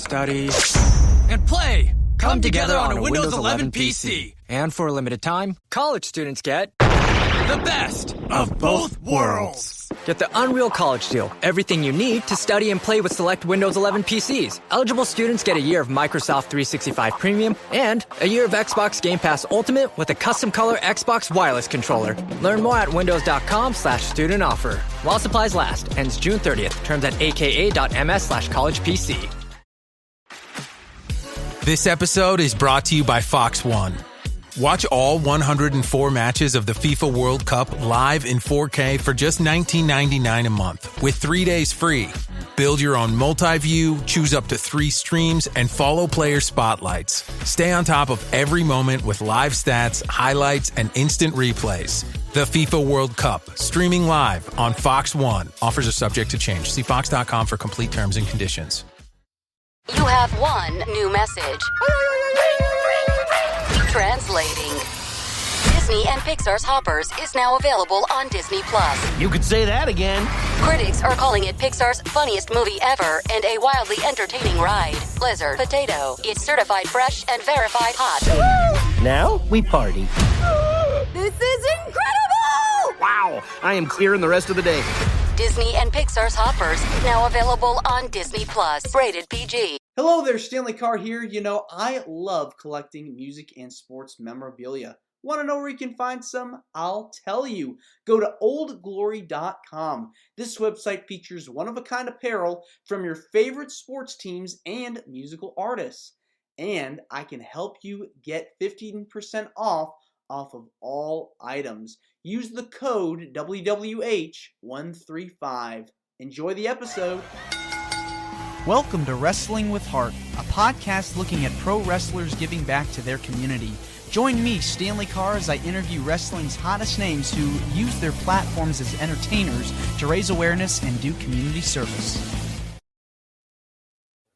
study, and play come together on a Windows 11 PC. And for a limited time, college students get the best of both worlds. Get the Unreal College Deal. Everything you need to study and play with select Windows 11 PCs. Eligible students get a year of Microsoft 365 Premium and a year of Xbox Game Pass Ultimate with a custom color Xbox wireless controller. Learn more at windows.com/student offer. While supplies last. Ends June 30th. Terms at aka.ms/collegepc. This episode is brought to you by Fox One. Watch all 104 matches of the FIFA World Cup live in 4K for just $19.99 a month with 3 days free. Build your own multi-view, choose up to 3 streams, and follow player spotlights. Stay on top of every moment with live stats, highlights, and instant replays. The FIFA World Cup, streaming live on Fox One. Offers are subject to change. See fox.com for complete terms and conditions. You have one new message. Translating. Disney and Pixar's Hoppers is now available on Disney+. You could say that again. Critics are calling it Pixar's funniest movie ever and a wildly entertaining ride. Blizzard Potato. It's certified fresh and verified hot. Now we party. This is incredible! Wow, I am clearing the rest of the day. Disney and Pixar's Hoppers, now available on Disney+. Rated PG. Hello there, Stanley Carr here. You know, I love collecting music and sports memorabilia. Want to know where you can find some? I'll tell you. Go to oldglory.com. This website features one-of-a-kind apparel from your favorite sports teams and musical artists. And I can help you get 15% off of all items. Use the code WWH135. Enjoy the episode. Welcome to Wrestling with Heart, a podcast looking at pro wrestlers giving back to their community. Join me, Stanley Carr, as I interview wrestling's hottest names who use their platforms as entertainers to raise awareness and do community service.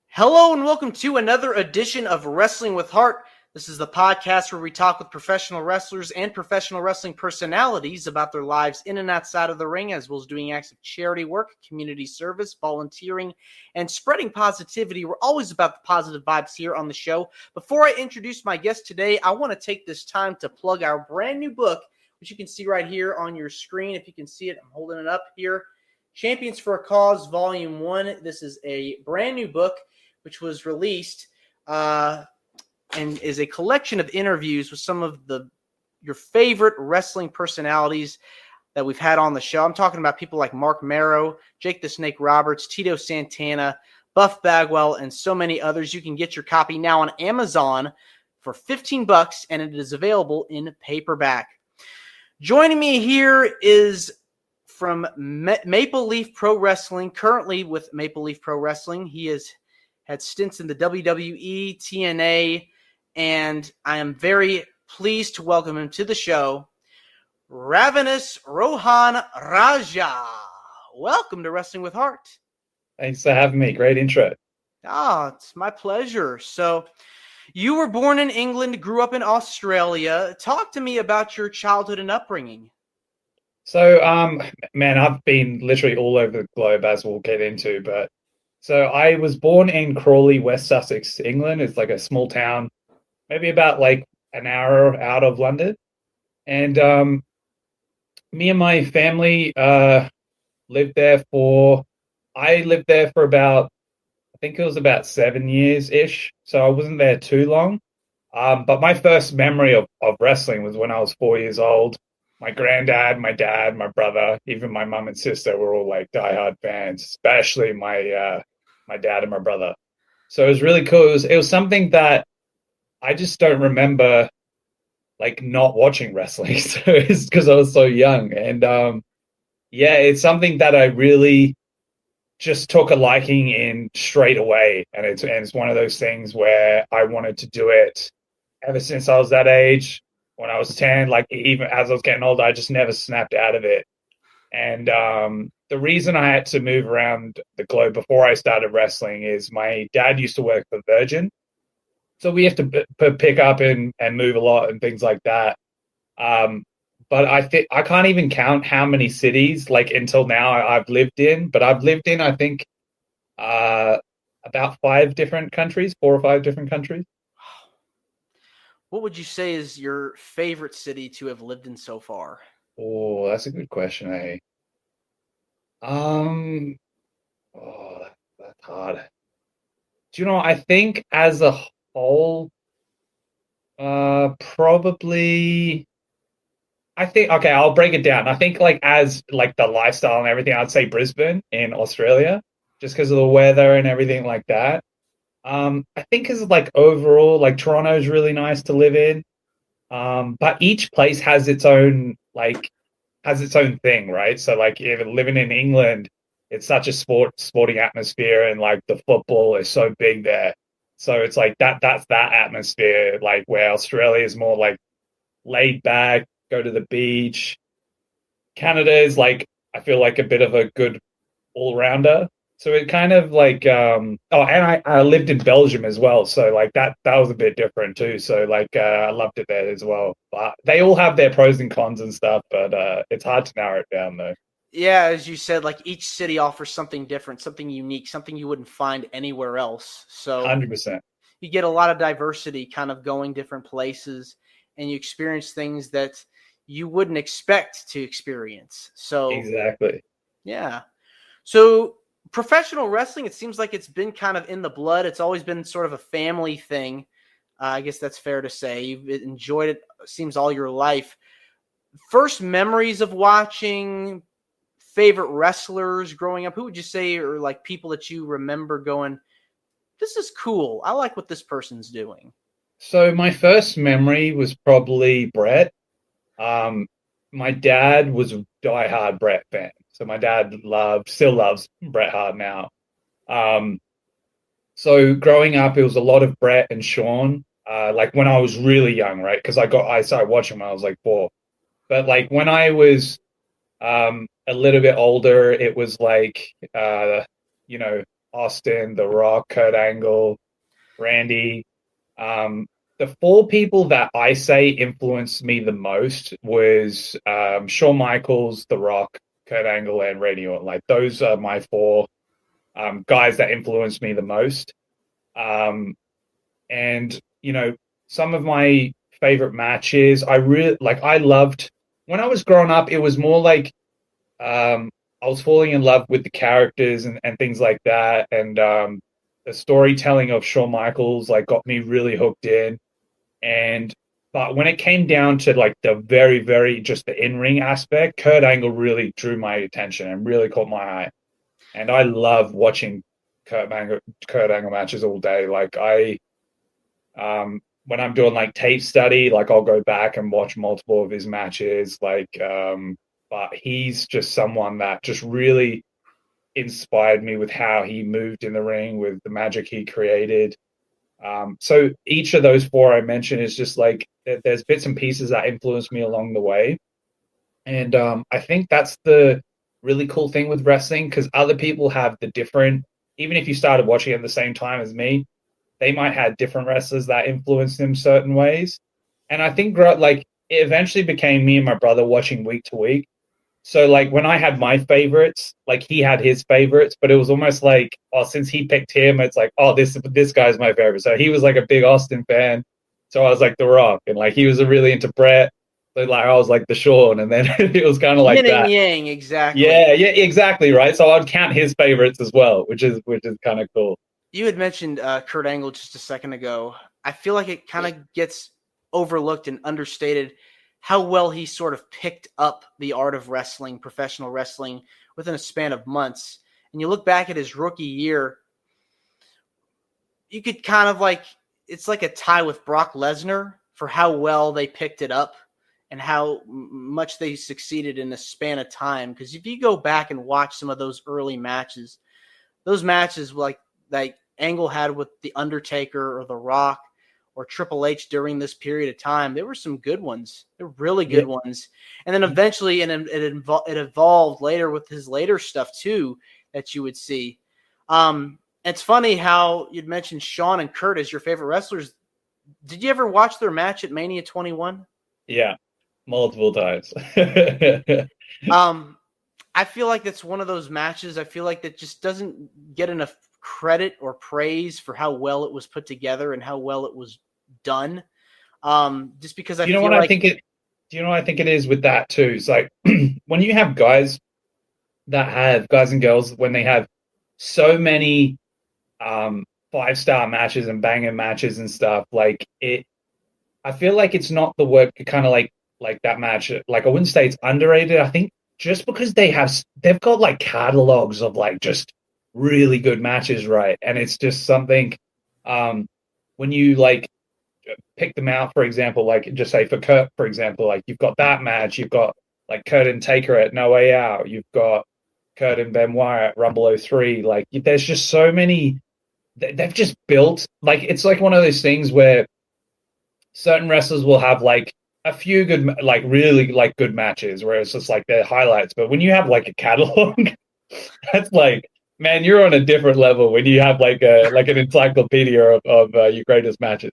Hello and welcome to another edition of Wrestling with Heart. This is the podcast where we talk with professional wrestlers and professional wrestling personalities about their lives in and outside of the ring, as well as doing acts of charity work, community service, volunteering, and spreading positivity. We're always about the positive vibes here on the show. Before I introduce my guest today, I want to take this time to plug our brand new book, which you can see right here on your screen. If you can see it, I'm holding it up here. Champions for a Cause, Volume 1. This is a brand new book, which was released and is a collection of interviews with some of your favorite wrestling personalities that we've had on the show. I'm talking about people like Mark Marrow, Jake the Snake Roberts, Tito Santana, Buff Bagwell, and so many others. You can get your copy now on Amazon for $15, and it is available in paperback. Joining me here is from Maple Leaf Pro Wrestling, currently with Maple Leaf Pro Wrestling. He has had stints in the WWE, TNA, and I am very pleased to welcome him to the show, Ravenous Rohan Raja. Welcome to Wrestling with Heart. Thanks for having me. Great intro. It's my pleasure. So, you were born in England, grew up in Australia. Talk to me about your childhood and upbringing. So, man, I've been literally all over the globe, as we'll get into. But so I was born in Crawley, West Sussex, England. It's like a small town, maybe about like an hour out of London. And me and my family lived there for about, I think it was about 7 years-ish. So I wasn't there too long. But my first memory of wrestling was when I was 4 years old. My granddad, my dad, my brother, even my mum and sister were all like diehard fans, especially my dad and my brother. So it was really cool. It was something that I just don't remember like not watching wrestling. So it's because I was so young. And it's something that I really just took a liking in straight away. And it's one of those things where I wanted to do it ever since I was that age. When I was 10, like even as I was getting older, I just never snapped out of it. And the reason I had to move around the globe before I started wrestling is my dad used to work for Virgin. So we have to pick up and move a lot and things like that. But I can't even count how many cities like until now I've lived in. But I've lived in, I think, about 5 different countries, 4 or 5 different countries. What would you say is your favorite city to have lived in so far? Oh, that's a good question, eh? Um, oh, that's hard. Do you know, I think as a whole, probably, I think, okay, I'll break it down. I think like as like the lifestyle and everything, I'd say Brisbane in Australia, just because of the weather and everything like that. I think as like overall, like Toronto is really nice to live in. But each place has its own thing, right? So like if living in England, it's such a sporting atmosphere, and like the football is so big there. So it's like that's that atmosphere, like where Australia is more like laid back, go to the beach. Canada is like, I feel like a bit of a good all rounder. So it kind of like oh, and I lived in Belgium as well, so like that was a bit different too. So like I loved it there as well. But they all have their pros and cons and stuff, but it's hard to narrow it down though. Yeah, as you said, like each city offers something different, something unique, something you wouldn't find anywhere else. So 100%. you get a lot of diversity kind of going different places, and you experience things that you wouldn't expect to experience. So Exactly. yeah. So professional wrestling, it seems like it's been kind of in the blood. It's always been sort of a family thing. I guess that's fair to say. You've enjoyed it, seems, all your life. First memories of watching, favorite wrestlers growing up, who would you say are like people that you remember going, this is cool, I like what this person's doing? So my first memory was probably Brett. My dad was a diehard Brett fan. So my dad still loves Bret Hart now. Um, so growing up, it was a lot of Brett and Sean. Like when I was really young, right? Because I started watching when I was like 4. But like when I was a little bit older, it was like you know, Austin, The Rock, Kurt Angle, Randy. The 4 people that I say influenced me the most was Shawn Michaels, The Rock, Kurt Angle, and Randy Orton. Like those are my 4 guys that influenced me the most. And you know, some of my favorite matches, I loved when I was growing up. It was more like I was falling in love with the characters and things like that, and the storytelling of Shawn Michaels like got me really hooked in. And but when it came down to like the very, very just the in-ring aspect, Kurt Angle really drew my attention and really caught my eye. And I love watching Kurt Angle matches all day. Like when I'm doing like tape study, like I'll go back and watch multiple of his matches. But he's just someone that just really inspired me with how he moved in the ring, with the magic he created. So each of those 4 I mentioned is just like there's bits and pieces that influenced me along the way. And I think that's the really cool thing with wrestling, because other people have the different, even if you started watching at the same time as me, they might have different wrestlers that influenced them certain ways. And I think like it eventually became me and my brother watching week to week. So like when I had my favorites, like he had his favorites, but it was almost like, oh, since he picked him, it's like, oh, this guy's my favorite. So he was like a big Austin fan. So I was like The Rock, and like he was really into Brett. So like I was like the Shawn, and then it was kind of like Yin that. and yang, exactly. Yeah, exactly, right. So I'd count his favorites as well, which is kind of cool. You had mentioned Kurt Angle just a second ago. I feel like it kind of gets overlooked and understated how well he sort of picked up the art of wrestling, professional wrestling, within a span of months. And you look back at his rookie year, you could kind of like, it's like a tie with Brock Lesnar for how well they picked it up and how much they succeeded in a span of time. Because if you go back and watch some of those early matches, those matches like Angle had with The Undertaker or The Rock or Triple H during this period of time, there were some good ones. They're really good ones. And then eventually, and it evolved later with his later stuff too, that you would see. It's funny how you'd mentioned Shawn and Kurt as your favorite wrestlers. Did you ever watch their match at Mania 21? Yeah, multiple times. I feel like that's one of those matches. I feel like that just doesn't get enough credit or praise for how well it was put together and how well it was done. Just because I feel like... Do you know what I think it is with that too? It's like when you have guys and girls, when they have so many 5-star matches and banger matches and stuff, like I feel like it's not the work kind of like that match. Like I wouldn't say it's underrated. I think just because they've got like catalogs of like just really good matches, right? And it's just something when you like pick them out, for example, like just say for Kurt, for example, like you've got that match, you've got like Kurt and Taker at No Way Out, you've got Kurt and Benoit at Rumble 03. Like there's just so many. They've just built, like, it's like one of those things where certain wrestlers will have like a few good, like really like good matches where it's just like their highlights. But when you have like a catalog, that's like, man, you're on a different level when you have like an encyclopedia of your greatest matches.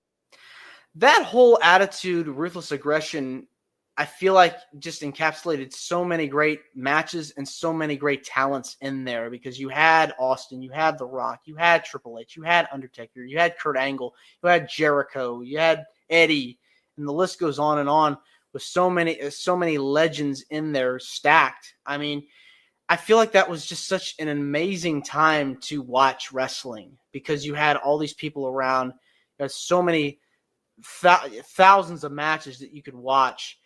That whole attitude, ruthless aggression, I feel like just encapsulated so many great matches and so many great talents in there, because you had Austin, you had The Rock, you had Triple H, you had Undertaker, you had Kurt Angle, you had Jericho, you had Eddie, and the list goes on with so many legends in there stacked. I mean, I feel like that was just such an amazing time to watch wrestling, because you had all these people around. There's so many thousands of matches that you could watch.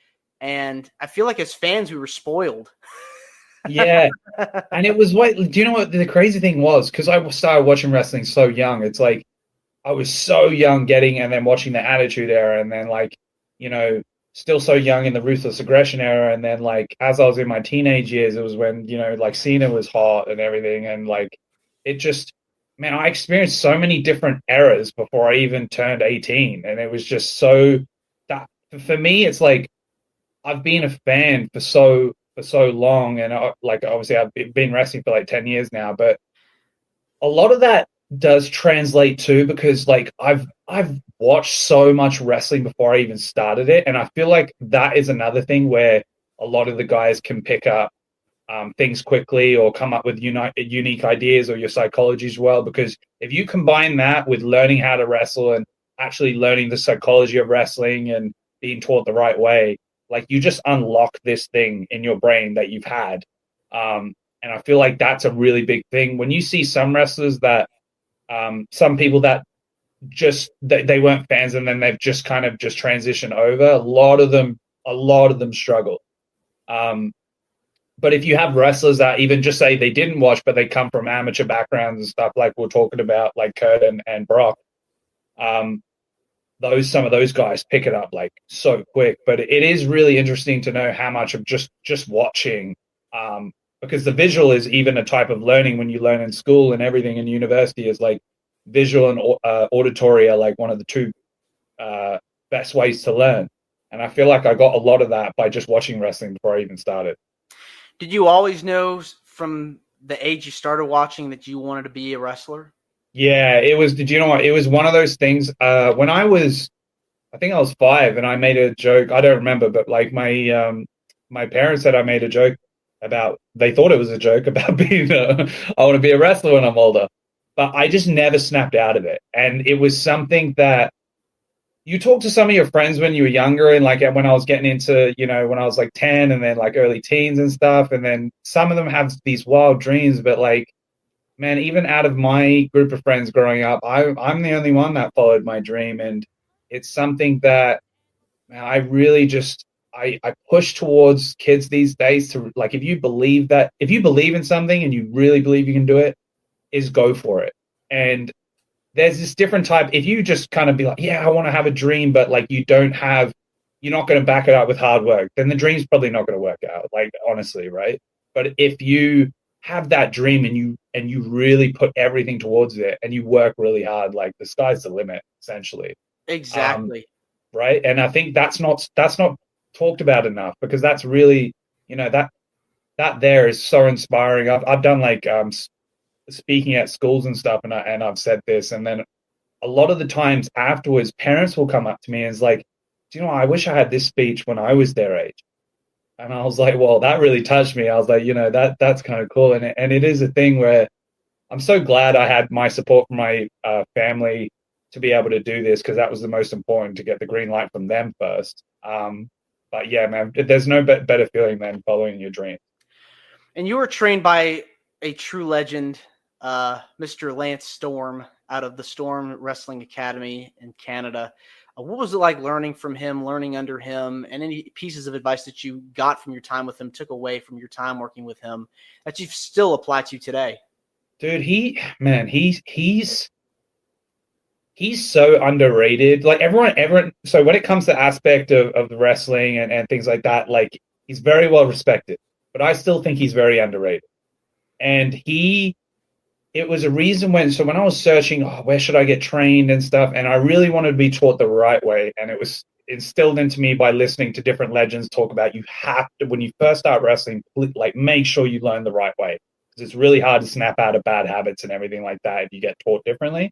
And I feel like as fans, we were spoiled. Yeah. And it was do you know what the crazy thing was? Because I started watching wrestling so young. It's like I was so young and then watching the Attitude Era, and then like, you know, still so young in the Ruthless Aggression era. And then like as I was in my teenage years, it was when, you know, like Cena was hot and everything. And like it just, man, I experienced so many different eras before I even turned 18. And it was just so that for me, it's like, I've been a fan for so long, and like obviously I've been wrestling for like 10 years now, but a lot of that does translate too, because like I've watched so much wrestling before I even started it, and I feel like that is another thing where a lot of the guys can pick up things quickly or come up with unique ideas, or your psychology as well, because if you combine that with learning how to wrestle and actually learning the psychology of wrestling and being taught the right way, like you just unlock this thing in your brain that you've had. And I feel like that's a really big thing. When you see some wrestlers that, some people that just, they weren't fans and then they've just kind of just transitioned over, a lot of them struggle. But if you have wrestlers that even just say they didn't watch, but they come from amateur backgrounds and stuff, like we're talking about, like Kurt and Brock, some of those guys pick it up like so quick. But it is really interesting to know how much of just watching, because the visual is even a type of learning. When you learn in school and everything in university, is like visual and auditory are like one of the two best ways to learn. And I feel like I got a lot of that by just watching wrestling before I even started. Did you always know from the age you started watching that you wanted to be a wrestler? Yeah, it was. Did you know what? It was one of those things. When I think I was 5, and I made a joke. I don't remember, but like my parents said I made a joke about. They thought it was a joke about being. I want to be a wrestler when I'm older, but I just never snapped out of it. And it was something that you talk to some of your friends when you were younger, and like when I was getting into, you know, when I was like 10 and then like early teens and stuff, and then some of them have these wild dreams, but like, man, even out of my group of friends growing up, I'm the only one that followed my dream. And it's something that, man, I really just, I push towards kids these days to, like, if you believe in something and you really believe you can do it, is go for it. And there's this different type. If you just kind of be like, yeah, I want to have a dream, but like you're not going to back it up with hard work, then the dream's probably not going to work out, like, honestly, right? But if you have that dream and you really put everything towards it and you work really hard, like the sky's the limit, essentially. Exactly. Right. And I think that's not talked about enough, because that's really, you know, that there is so inspiring. I've done like speaking at schools and stuff, and I've said this, and then a lot of the times afterwards, parents will come up to me and is like, do you know, I wish I had this speech when I was their age. And I was like, well, that really touched me. I was like, you know, that's kind of cool. And it is a thing where I'm so glad I had my support from my family to be able to do this, because that was the most important, to get the green light from them first. But yeah, man, there's no better feeling than following your dream. And you were trained by a true legend, Mr. Lance Storm, out of the Storm Wrestling Academy in Canada. What was it like learning from him, learning under him, and any pieces of advice that you got from your time with him, took away from your time working with him, that you still apply to today? Dude, he's so underrated. Like everyone. So when it comes to aspect of the wrestling and things like that, like, he's very well respected, but I still think he's very underrated. And it was a reason when I was searching, where should I get trained and stuff, and I really wanted to be taught the right way. And it was instilled into me by listening to different legends talk about, you have to, when you first start wrestling, like, make sure you learn the right way, because it's really hard to snap out of bad habits and everything like that if you get taught differently.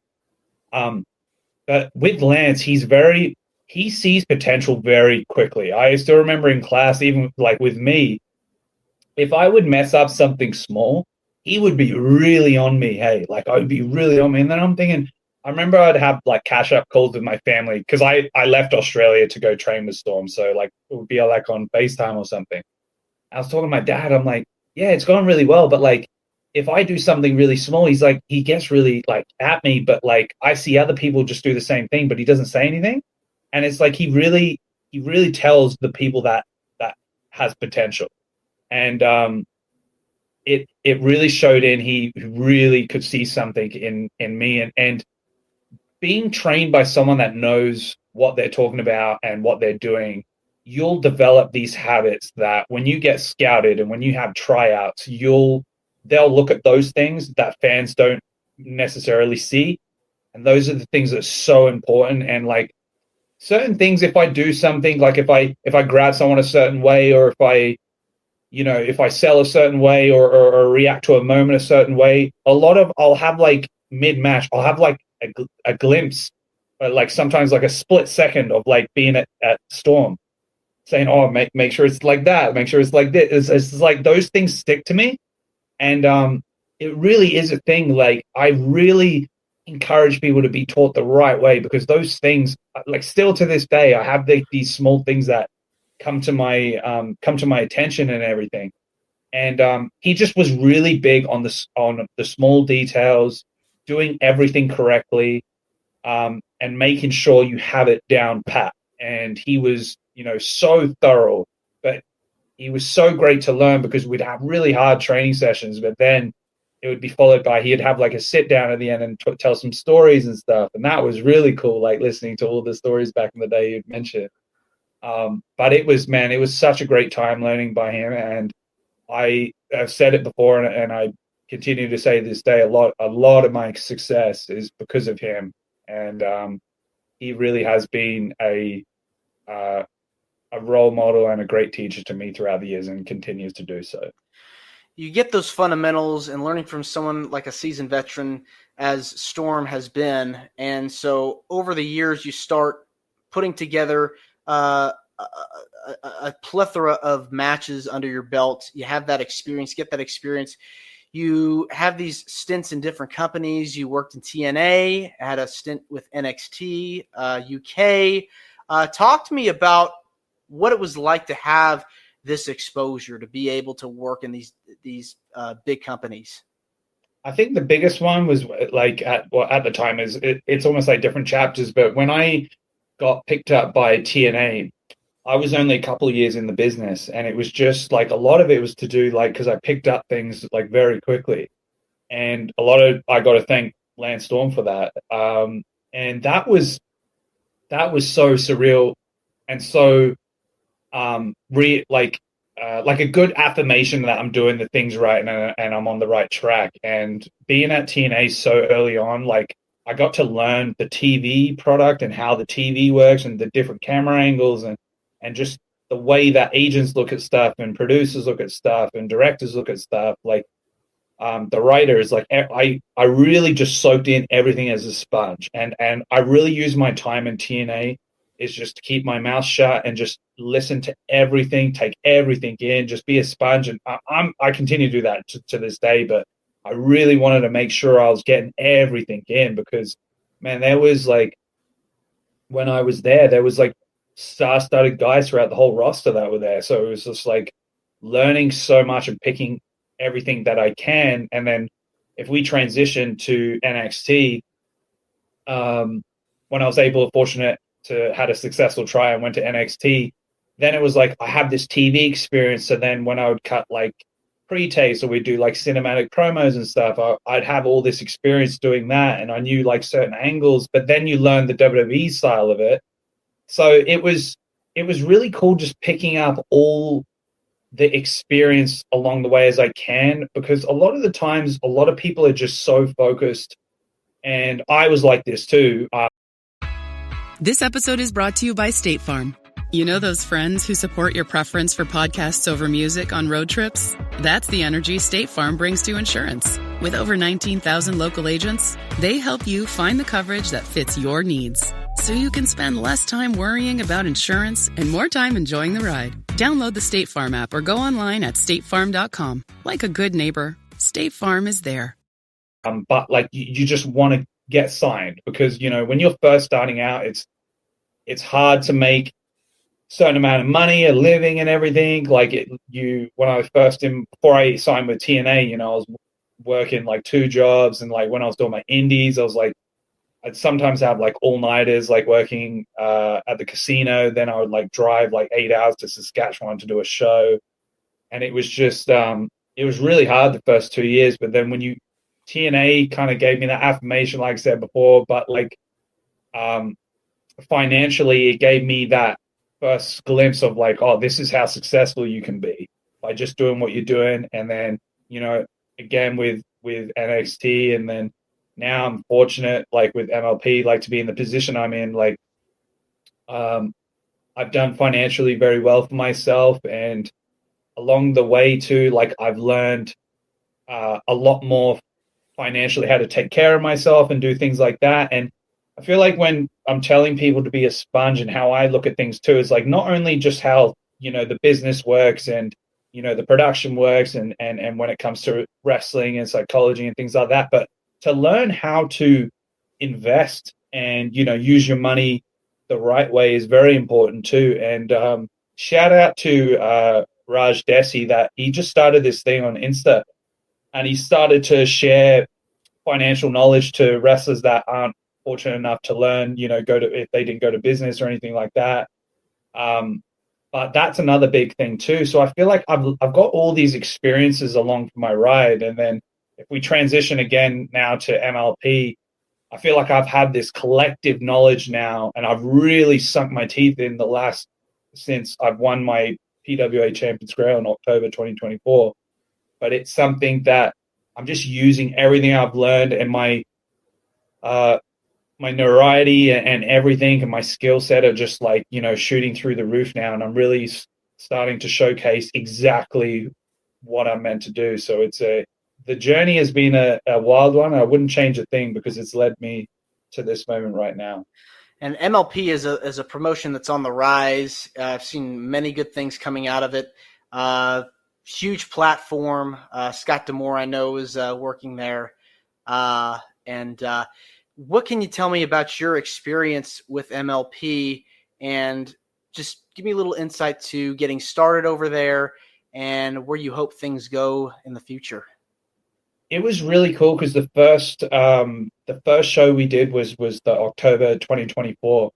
But with Lance, he sees potential very quickly. I still remember in class, even like with me, if I would mess up something small, he would be really on me. Hey, like, I would be really on me. And then I'm thinking, I remember I'd have like cash up calls with my family, because I left Australia to go train with Storm. So like, it would be like on FaceTime or something. I was talking to my dad. I'm like, yeah, it's gone really well, but like, if I do something really small, he's like, he gets really like at me, but like, I see other people just do the same thing, but he doesn't say anything. And it's like, he really tells the people that has potential. And it really showed he really could see something in me. And being trained by someone that knows what they're talking about and what they're doing, you'll develop these habits that when you get scouted and when you have tryouts, they'll look at those things that fans don't necessarily see. And those are the things that are so important. And like, certain things, if I do something, like if I grab someone a certain way, or if I sell a certain way, or react to a moment a certain way, I'll have like mid-match, I'll have like a glimpse, like sometimes like a split second of like being at Storm, saying, oh, make sure it's like that, make sure it's like this. It's like those things stick to me. And it really is a thing. Like, I really encourage people to be taught the right way, because those things, like, still to this day, I have these small things that come to my attention and everything. And he just was really big on the small details, doing everything correctly, and making sure you have it down pat. And he was, so thorough, but he was so great to learn, because we'd have really hard training sessions, but then it would be followed by, he'd have like a sit down at the end and tell some stories and stuff. And that was really cool, like listening to all the stories back in the day you'd mentioned. But it was such a great time learning by him. And I've said it before, and I continue to say this day, a lot of my success is because of him. And he really has been a role model and a great teacher to me throughout the years, and continues to do so. You get those fundamentals and learning from someone like a seasoned veteran as Storm has been. And so over the years, you start putting together a plethora of matches under your belt. You have that experience, get that experience. You have these stints in different companies. You worked in TNA, had a stint with NXT UK. Talk to me about what it was like to have this exposure, to be able to work in these big companies. I think the biggest one was like at the time it's almost like different chapters. But when I got picked up by TNA, I was only a couple of years in the business, and it was just like a lot of it was to do like, because I picked up things like very quickly, and I got to thank Lance Storm for that. And that was so surreal and so like a good affirmation that I'm doing the things right and I'm on the right track. And being at TNA so early on, like, I got to learn the TV product and how the TV works and the different camera angles and just the way that agents look at stuff and producers look at stuff and directors look at stuff. Like, the writers, like, I really just soaked in everything as a sponge. And I really used my time in TNA is just to keep my mouth shut and just listen to everything, take everything in, just be a sponge. And I continue to do that to this day. But I really wanted to make sure I was getting everything in because, man, there was like, when I was there was like star-studded guys throughout the whole roster that were there. So it was just like learning so much and picking everything that I can. And then if we transition to NXT, when I was fortunate to had a successful try and went to NXT, then it was like I have this TV experience. So then when I would cut like pre-tapes or we'd do like cinematic promos and stuff, I'd have all this experience doing that, and I knew like certain angles. But then you learn the WWE style of it, so it was really cool just picking up all the experience along the way as I can, because a lot of the times a lot of people are just so focused, and I was like this too. This episode is brought to you by State Farm. You know those friends who support your preference for podcasts over music on road trips? That's the energy State Farm brings to insurance. With over 19,000 local agents, they help you find the coverage that fits your needs, so you can spend less time worrying about insurance and more time enjoying the ride. Download the State Farm app or go online at statefarm.com. Like a good neighbor, State Farm is there. But like you just want to get signed, because, you know, when you're first starting out, it's hard to make certain amount of money, a living and everything. Like when I was before I signed with TNA, you know, I was working like 2 jobs, and like when I was doing my indies, I was like, I'd sometimes have like all-nighters, like working at the casino. Then I would like drive like 8 hours to Saskatchewan to do a show. And it was just, it was really hard the first 2 years. But then TNA kind of gave me that affirmation, like I said before, but like financially, it gave me that first glimpse of like, oh, this is how successful you can be by just doing what you're doing. And then, you know, again with NXT, and then now I'm fortunate, like with MLP, like to be in the position I'm in. Like I've done financially very well for myself, and along the way too, like I've learned a lot more financially, how to take care of myself and do things like that. And I feel like when I'm telling people to be a sponge, and how I look at things too, is like not only just how, you know, the business works and, you know, the production works and when it comes to wrestling and psychology and things like that, but to learn how to invest and, you know, use your money the right way is very important too. And shout out to Raj Desi, that he just started this thing on Insta, and he started to share financial knowledge to wrestlers that aren't fortunate enough to learn, you know, if they didn't go to business or anything like that. But that's another big thing too. So I feel like I've got all these experiences along for my ride. And then if we transition again now to MLP, I feel like I've had this collective knowledge now, and I've really sunk my teeth in since I've won my PWA Champions Grail in October 2024. But it's something that I'm just using everything I've learned, and my notoriety and everything, and my skill set are just like, you know, shooting through the roof now. And I'm really starting to showcase exactly what I'm meant to do. So the journey has been a wild one. I wouldn't change a thing, because it's led me to this moment right now. And MLP is a promotion that's on the rise. I've seen many good things coming out of it. Huge platform. Scott D'Amore, I know, is working there. And what can you tell me about your experience with MLP, and just give me a little insight to getting started over there and where you hope things go in the future? It was really cool, because the first show we did was the October 2024,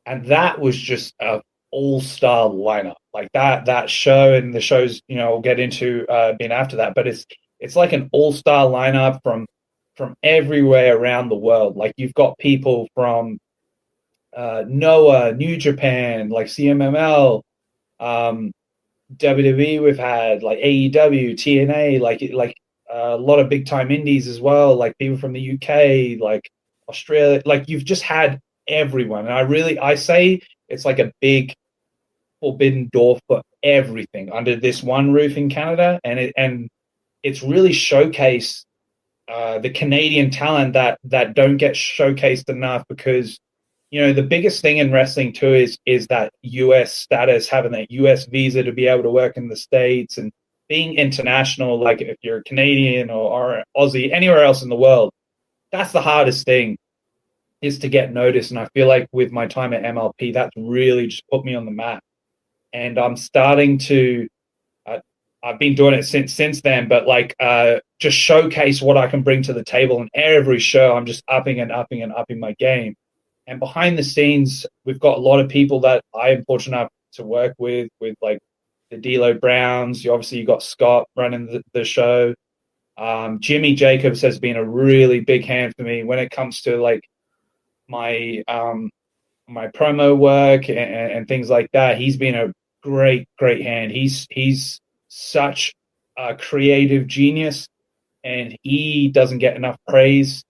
and that was just a all-star lineup. Like that show, and the shows, you know, we'll get into being after that, but it's like an all-star lineup from everywhere around the world. Like you've got people from Noah, New Japan, like CMML, WWE, we've had like AEW, TNA, like a lot of big time indies as well, like people from the UK, like Australia. Like you've just had everyone. And I say it's like a big forbidden door for everything under this one roof in Canada. And it's really showcased the Canadian talent that don't get showcased enough, because, you know, the biggest thing in wrestling too is that US status, having that US visa to be able to work in the States and being international, like if you're Canadian or Aussie, anywhere else in the world, that's the hardest thing, is to get noticed. And I feel like with my time at MLP, that's really just put me on the map. And I'm starting to, I've been doing it since then, but like just showcase what I can bring to the table. And every show, I'm just upping my game. And behind the scenes, we've got a lot of people that I am fortunate enough to work with like the D'Lo Browns. Obviously, you got Scott running the show. Jimmy Jacobs has been a really big hand for me when it comes to like my my promo work and things like that. He's been a great hand. He's such a creative genius, and he doesn't get enough praise.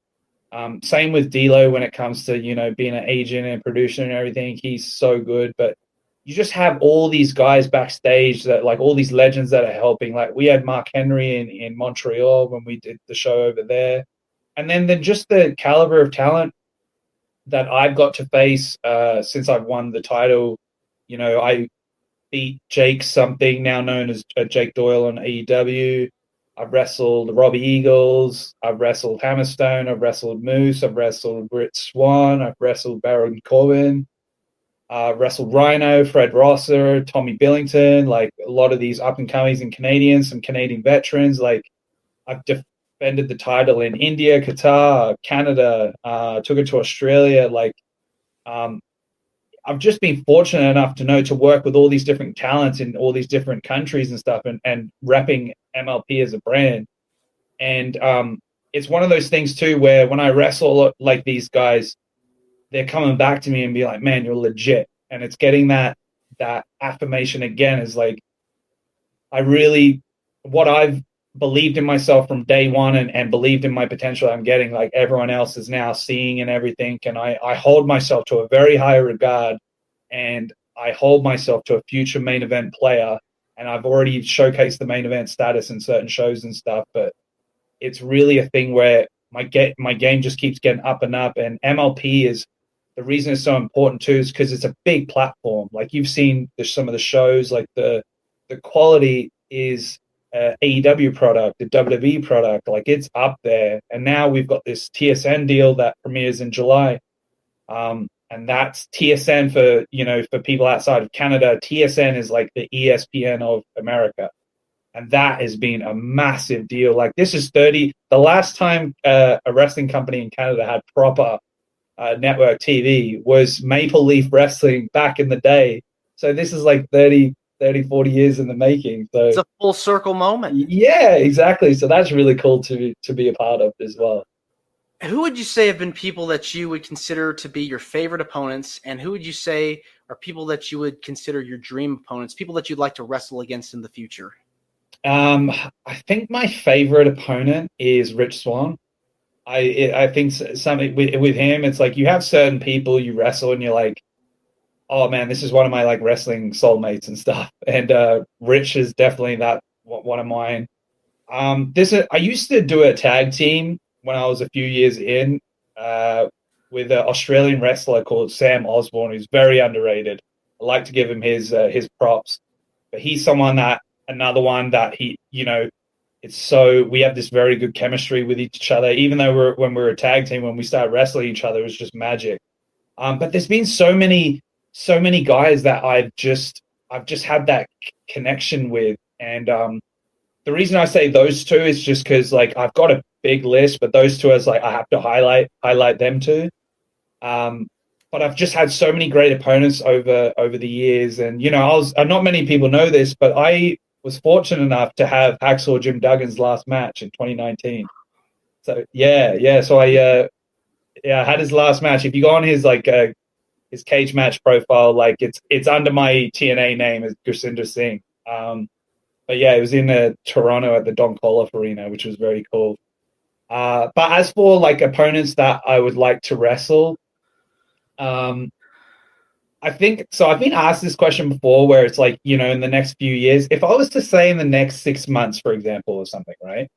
Same with D'Lo when it comes to, you know, being an agent and producer and everything. He's so good. But you just have all these guys backstage that, like, all these legends that are helping. Like, we had Mark Henry in Montreal when we did the show over there. And then just the caliber of talent that I've got to face since I've won the title. You know, I beat Jake something, now known as Jake Doyle, on AEW. I've wrestled Robbie Eagles. I've wrestled Hammerstone. I've wrestled Moose. I've wrestled Britt Swan. I've wrestled Baron Corbin. I've wrestled Rhino, Fred Rosser, Tommy Billington, like a lot of these up-and-comings and Canadians, some Canadian veterans. Like, I've defended the title in India, Qatar, Canada, took it to Australia. Like, I've just been fortunate enough to work with all these different talents in all these different countries and stuff, and repping MLP as a brand. And it's one of those things too, where when I wrestle like these guys, they're coming back to me and be like, man, you're legit. And it's getting that affirmation again, is like, what I've believed in myself from day one and believed in my potential I'm getting, like everyone else is now seeing and everything. And I hold myself to a very high regard, and I hold myself to a future main event player. And I've already showcased the main event status in certain shows and stuff, but it's really a thing where my game just keeps getting up and up. And MLP is the reason it's so important too, is because it's a big platform. Like, you've seen some of the shows, like the quality is AEW product, the WWE product, like it's up there. And now we've got this TSN deal that premieres in July. And that's TSN for, you know, for people outside of Canada. TSN is like the ESPN of America. And that has been a massive deal. Like, this is the last time a wrestling company in Canada had proper network TV was Maple Leaf Wrestling back in the day. So this is like 30, 40 years in the making. So it's a full circle moment. Yeah, exactly. So that's really cool to be a part of as well. Who would you say have been people that you would consider to be your favorite opponents, and who would you say are people that you would consider your dream opponents, people that you'd like to wrestle against in the future? I think my favorite opponent is Rich Swann. I think something with him, it's like you have certain people you wrestle and you're like, oh man, this is one of my like wrestling soulmates and stuff. And Rich is definitely one of mine. I used to do a tag team when I was a few years in with an Australian wrestler called Sam Osborne, who's very underrated. I like to give him his props, but he's another one that he, you know, we have this very good chemistry with each other. Even though when we were a tag team, when we started wrestling each other, it was just magic. But there's been so many guys that I've just had that connection with. And the reason I say those two is just because, like, I've got a big list, but those two is like I have to highlight them too. But I've just had so many great opponents over the years. And, you know, not many people know this, but I was fortunate enough to have Hacksaw Jim Duggan's last match in 2019. So yeah. So I had his last match. If you go on his his cage match profile, like it's under my TNA name as Gursinder Singh. But yeah, it was in Toronto at the Don Coloff Arena, which was very cool. But as for like opponents that I would like to wrestle, I think so. I've been asked this question before, where it's like, you know, in the next few years, if I was to say in the next 6 months, for example, or something, right?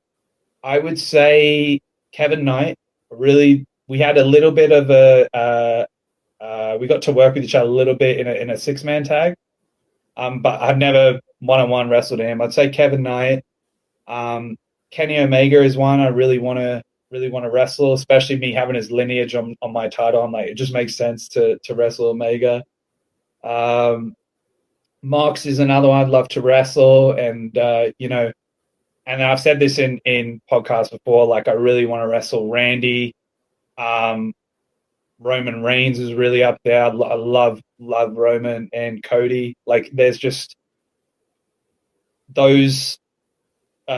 I would say Kevin Knight. Really, we had a little bit of we got to work with each other a little bit in a 6-man tag. But I've never one-on-one wrestled him. I'd say Kevin Knight. Kenny Omega is one I really want to wrestle, especially me having his lineage on my title. I'm like, it just makes sense to wrestle Omega. Mox is another one I'd love to wrestle, and and I've said this in podcasts before, like I really want to wrestle Randy. Roman Reigns is really up there. I love Roman and Cody. Like there's just those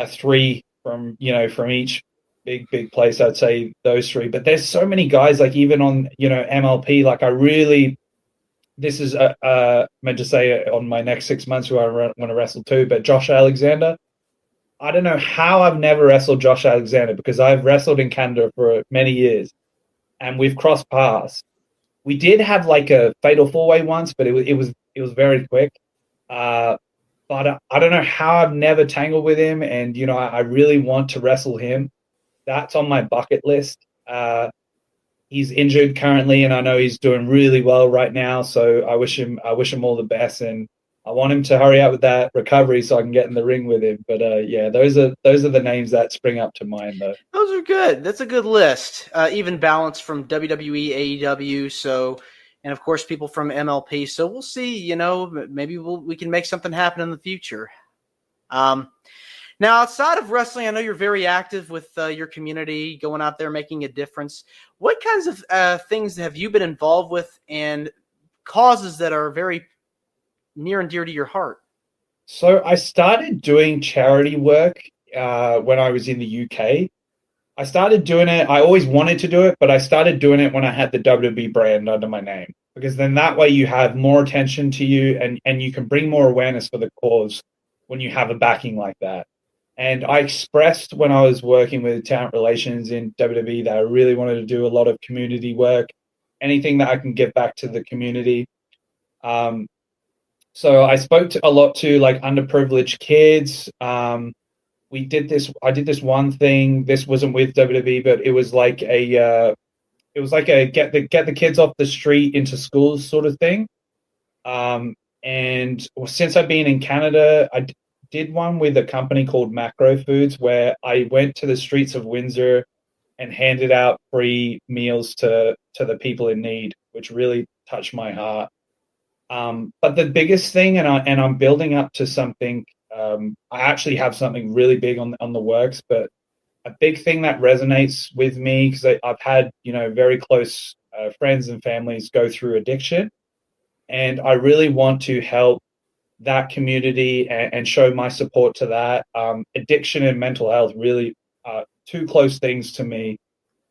three from each big place. I'd say those three, but there's so many guys, like even on MLP, like I really, this is meant to say on my next 6 months who I want to wrestle too, but Josh Alexander. I don't know how I've never wrestled Josh Alexander, because I've wrestled in Canada for many years and we've crossed paths. We did have like a fatal 4-way once, but it was very quick. But I don't know how I've never tangled with him, and I really want to wrestle him. That's on my bucket list. He's injured currently, and I know he's doing really well right now. So I wish him all the best, and I want him to hurry up with that recovery so I can get in the ring with him. But yeah, those are the names that spring up to mind, though. Those are good. That's a good list. Even balance from WWE, AEW, so, and of course people from MLP. So we'll see. Maybe we can make something happen in the future. Now, outside of wrestling, I know you're very active with your community, going out there making a difference. What kinds of things have you been involved with, and causes that are very near and dear to your heart? So I started doing charity work when I was in the UK. I started doing it. I always wanted to do it, but I started doing it when I had the WWE brand under my name, because then that way you have more attention to you, and you can bring more awareness for the cause when you have a backing like that. And I expressed when I was working with talent relations in WWE that I really wanted to do a lot of community work, anything that I can give back to the community. So I spoke a lot to like underprivileged kids. I did this one thing. This wasn't with WWE, but it was like a get the kids off the street into schools sort of thing. And since I've been in Canada, I did one with a company called Macro Foods, where I went to the streets of Windsor and handed out free meals to the people in need, which really touched my heart. But the biggest thing, and I'm building up to something, I actually have something really big on the works, but a big thing that resonates with me, because I've had, very close friends and families go through addiction, and I really want to help that community and show my support to that. Addiction and mental health really are two close things to me.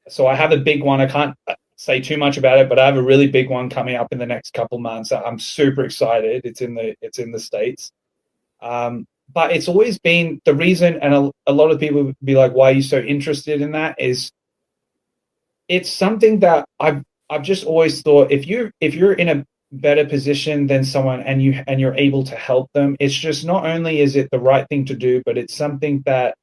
So I have a big one. I can't say too much about it, but I have a really big one coming up in the next couple months. I'm super excited. It's in the States. But it's always been the reason, and a lot of people would be like, why are you so interested in that? Is it's something that I've just always thought, if you're in a better position than someone and you're able to help them, it's just, not only is it the right thing to do, but it's something that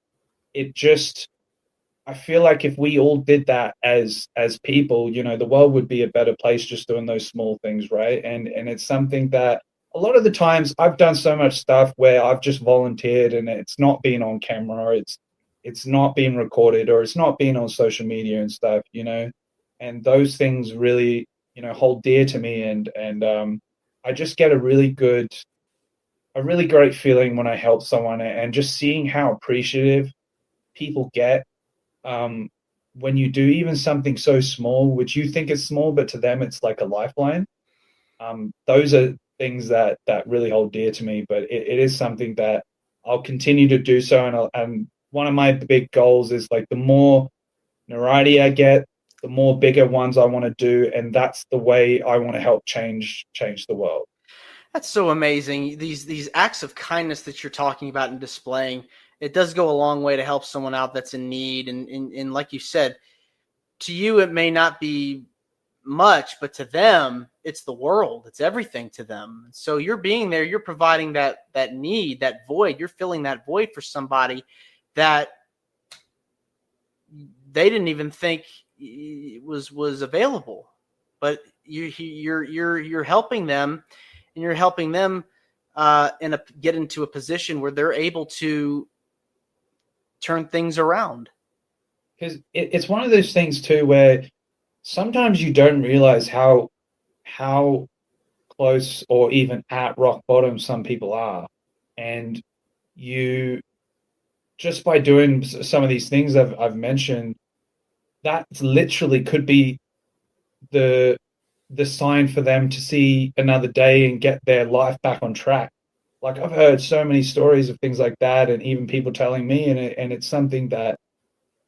I feel like if we all did that as people, the world would be a better place just doing those small things, right? And it's something that a lot of the times I've done so much stuff where I've just volunteered and it's not been on camera, or it's not being recorded, or it's not being on social media and stuff, and those things really, hold dear to me. And I just get a really great feeling when I help someone, and just seeing how appreciative people get when you do even something so small, which you think is small, but to them it's like a lifeline. Those are things that really hold dear to me, but it is something that I'll continue to do so. And one of my big goals is, like, the more notoriety I get, the more bigger ones I want to do, and that's the way I want to help change the world. That's so amazing. These acts of kindness that you're talking about and displaying, it does go a long way to help someone out that's in need. And like you said, to you, it may not be much, but to them, it's the world. It's everything to them. So you're being there, you're providing that need, that void. You're filling that void for somebody that they didn't even think was available. But you're helping them, and you're helping them get into a position where they're able to turn things around. Because it's one of those things too where sometimes you don't realize how close or even at rock bottom some people are, and you just by doing some of these things I've mentioned, that literally could be the sign for them to see another day and get their life back on track. Like, I've heard so many stories of things like that, and even people telling me, and it's something that,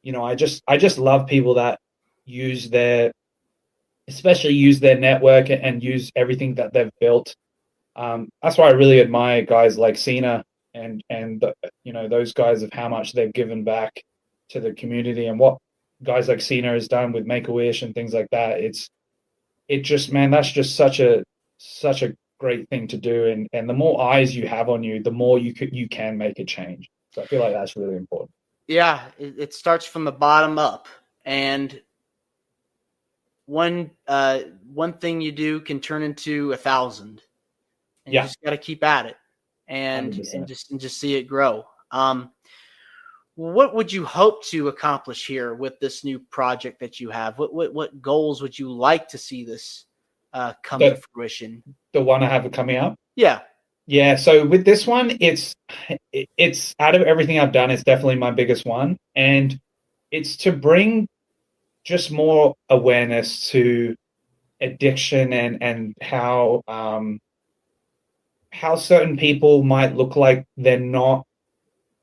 you know, I just love people that especially use their network and use everything that they've built. That's why I really admire guys like Cena and you know, those guys, of how much they've given back to the community, and what guys like Cena has done with Make-A-Wish and things like that. It just, man, that's just such a great thing to do. And the more eyes you have on you, the more you can make a change. So I feel like that's really important. Yeah, it starts from the bottom up, and one thing you do can turn into 1,000, and you just got to keep at it and just see it grow. What would you hope to accomplish here with this new project that you have? What goals would you like to see this come to fruition? The one I have coming up? Yeah. So with this one, it's out of everything I've done, it's definitely my biggest one. And it's to bring just more awareness to addiction and how certain people might look like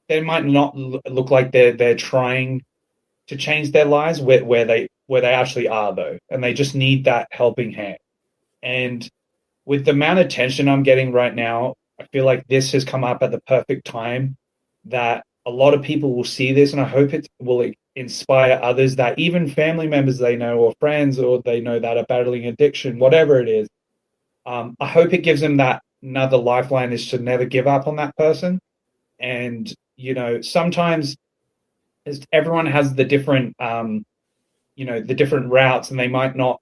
they might not look like they're trying to change their lives, where they actually are, though, and they just need that helping hand. And with the amount of attention I'm getting right now, I feel like this has come up at the perfect time, that a lot of people will see this, and I hope it will inspire others, that even family members they know, or friends, or they know, that are battling addiction, whatever it is. I hope it gives them that another lifeline, is to never give up on that person. And, you know, sometimes everyone has the different, the different routes, and they might not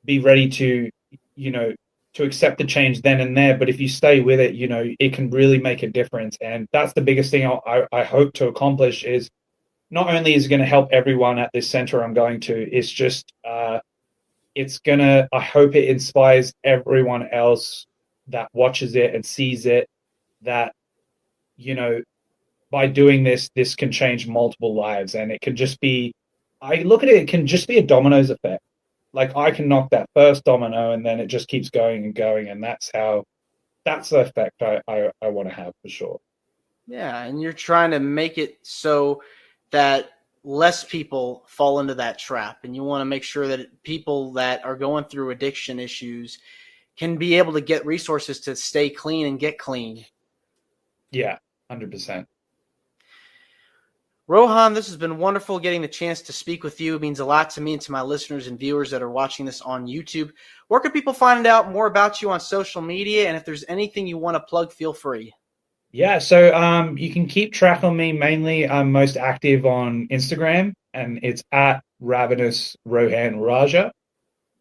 be ready to, to accept the change then and there. But if you stay with it, you know, it can really make a difference. And that's the biggest thing I hope to accomplish, is not only is it going to help everyone at this center I'm going to, it's just, I hope it inspires everyone else that watches it and sees it, that, you know, by doing this can change multiple lives. And it can just be, I look at it, it can just be a dominoes effect. Like, I can knock that first domino, and then it just keeps going and going. And that's the effect I want to have, for sure. Yeah. And you're trying to make it so that less people fall into that trap. And you want to make sure that people that are going through addiction issues can be able to get resources to stay clean and get clean. Yeah, 100%. Rohan, this has been wonderful getting the chance to speak with you. It means a lot to me and to my listeners and viewers that are watching this on YouTube. Where can people find out more about you on social media? And if there's anything you want to plug, feel free. Yeah, so you can keep track on me. Mainly, I'm most active on Instagram, and it's at Ravenous Rohan Raja.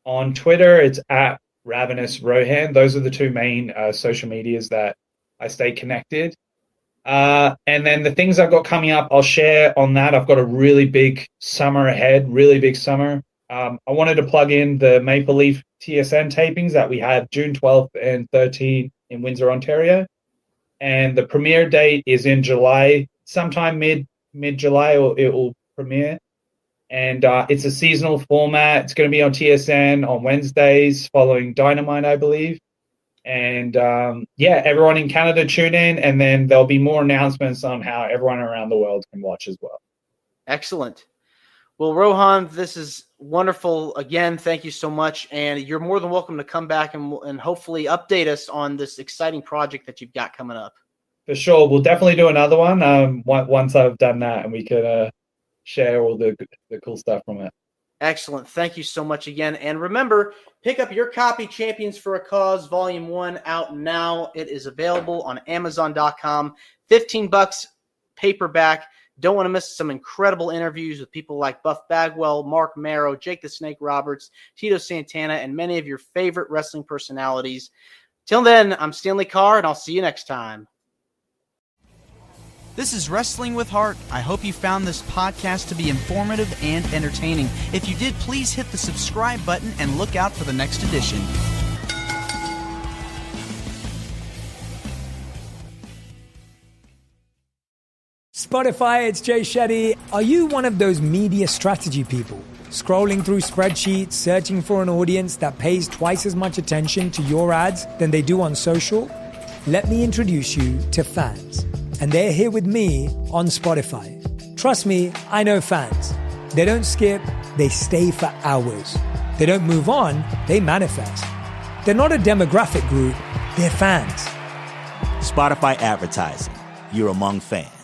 On Twitter, it's at Ravenous Rohan. Those are the two main social medias that I stay connected. And then the things I've got coming up, I'll share on that. I've got a really big summer ahead, really big summer. I wanted to plug in the Maple Leaf TSN tapings that we had June 12th and 13th in Windsor, Ontario. And the premiere date is in July, sometime mid-July, or it will premiere. And it's a seasonal format. It's going to be on TSN on Wednesdays following Dynamite, I believe. And everyone in Canada tune in, and then there'll be more announcements on how everyone around the world can watch as well. Excellent. Well, Rohan, this is wonderful. Again, thank you so much. And you're more than welcome to come back and hopefully update us on this exciting project that you've got coming up. For sure. We'll definitely do another one once I've done that, and we can share all the cool stuff from it. Excellent. Thank you so much again. And remember, pick up your copy, Champions for a Cause, Volume 1, out now. It is available on Amazon.com. $15 paperback. Don't want to miss some incredible interviews with people like Buff Bagwell, Mark Marrow, Jake the Snake Roberts, Tito Santana, and many of your favorite wrestling personalities. Till then, I'm Stanley Carr, and I'll see you next time. This is Wrestling with Heart. I hope you found this podcast to be informative and entertaining. If you did, please hit the subscribe button and look out for the next edition. Spotify, it's Jay Shetty. Are you one of those media strategy people? Scrolling through spreadsheets, searching for an audience that pays twice as much attention to your ads than they do on social? Let me introduce you to Fans. And they're here with me on Spotify. Trust me, I know Fans. They don't skip, they stay for hours. They don't move on, they manifest. They're not a demographic group, they're fans. Spotify advertising. You're among fans.